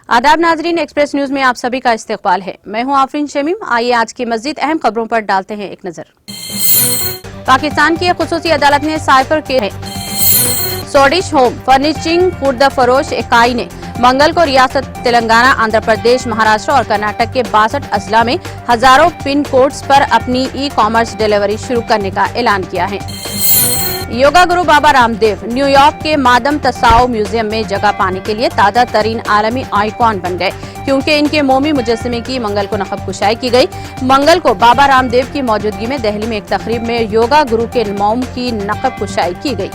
आदाब नाजरीन, express news में आप सभी का इस्तकबाल है। मैं हूं आफरीन शमीम। आइए आज की मजीद अहम खबरों पर डालते हैं एक नजर। पाकिस्तान की खुसूसी अदालत ने साइफर के सोडिश होम फर्निशिंग खुर्द फरोश इकाई ने मंगल को रियासत तेलंगाना, आंध्र प्रदेश, महाराष्ट्र और कर्नाटक के 62 अजला में हजारों पिन कोड्स पर अपनी ई-कॉमर्स डिलीवरी शुरू करने का ऐलान किया है। योगा गुरु बाबा रामदेव न्यूयॉर्क के मादम तसाओ म्यूजियम में जगह पाने के लिए ताजा तरीन आलमी आइकॉन बन गए, क्योंकि इनके मोमी मुजस्समे की मंगल को नकब कुशाई की गई। मंगल को बाबा रामदेव की मौजूदगी में दिल्ली में एक तकरीब में योगा गुरु के मोम की नकब कुशाई की गई।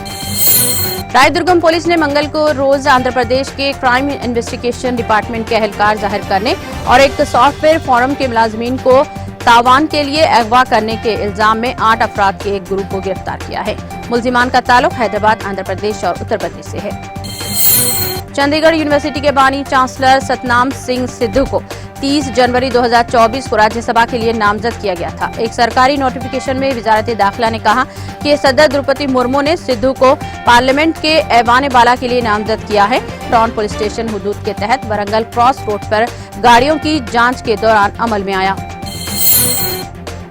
रायदुर्गम पुलिस ने मंगल को रोज आंध्र प्रदेश के क्राइम इन्वेस्टिगेशन डिपार्टमेंट के अहलकार जाहिर करने और एक सॉफ्टवेयर फॉर्म के मुलाजमीन को तावान के लिए अगवा करने के इल्जाम में 8 अफराद के एक ग्रुप को गिरफ्तार किया है। मुलजिमान का ताल्लुक हैदराबाद, आंध्र प्रदेश और उत्तर प्रदेश से है। चंडीगढ़ यूनिवर्सिटी के बानी चांसलर सतनाम सिंह सिद्धू को 30 जनवरी 2024 को राज्यसभा के लिए नामजद किया गया था। एक सरकारी नोटिफिकेशन में वजारत दाखिला ने कहा कि सदर द्रौपदी मुर्मू ने सिद्धू को पार्लियामेंट के ऐवान बाला के लिए नामजद किया है। टाउन पुलिस स्टेशन हुदूद के तहत वरंगल क्रॉस रोड पर गाड़ियों की जांच के दौरान अमल में आया।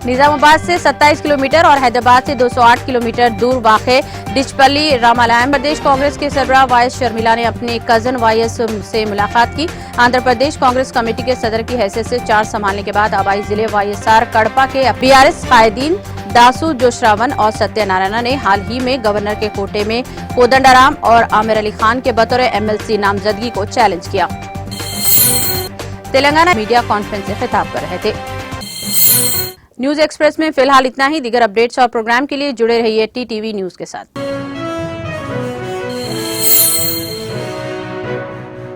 निजामाबाद से 27 किलोमीटर और हैदराबाद से 208 किलोमीटर दूर वाक़े डिचपल्ली रामालयम प्रदेश कांग्रेस के सरबराह वाईएस शर्मिला ने अपने कजन वाईएस से मुलाकात की। आंध्र प्रदेश कांग्रेस कमेटी के सदर की हैसियत से चार्ज संभालने के बाद आबाई जिले वाईएसआर कड़पा के बीआरएस कायदीन दासू जोशरावन और सत्यनारायण ने हाल ही में गवर्नर के कोटे में कोदंडाराम और आमिर अली खान के बतौर एमएलसी नामजदगी को चैलेंज किया। तेलंगाना मीडिया कॉन्फ्रेंस से खिताब कर रहे थे। न्यूज एक्सप्रेस में फिलहाल इतना ही। दीगर अपडेट्स और प्रोग्राम के लिए जुड़े रहिए टीटीवी न्यूज के साथ।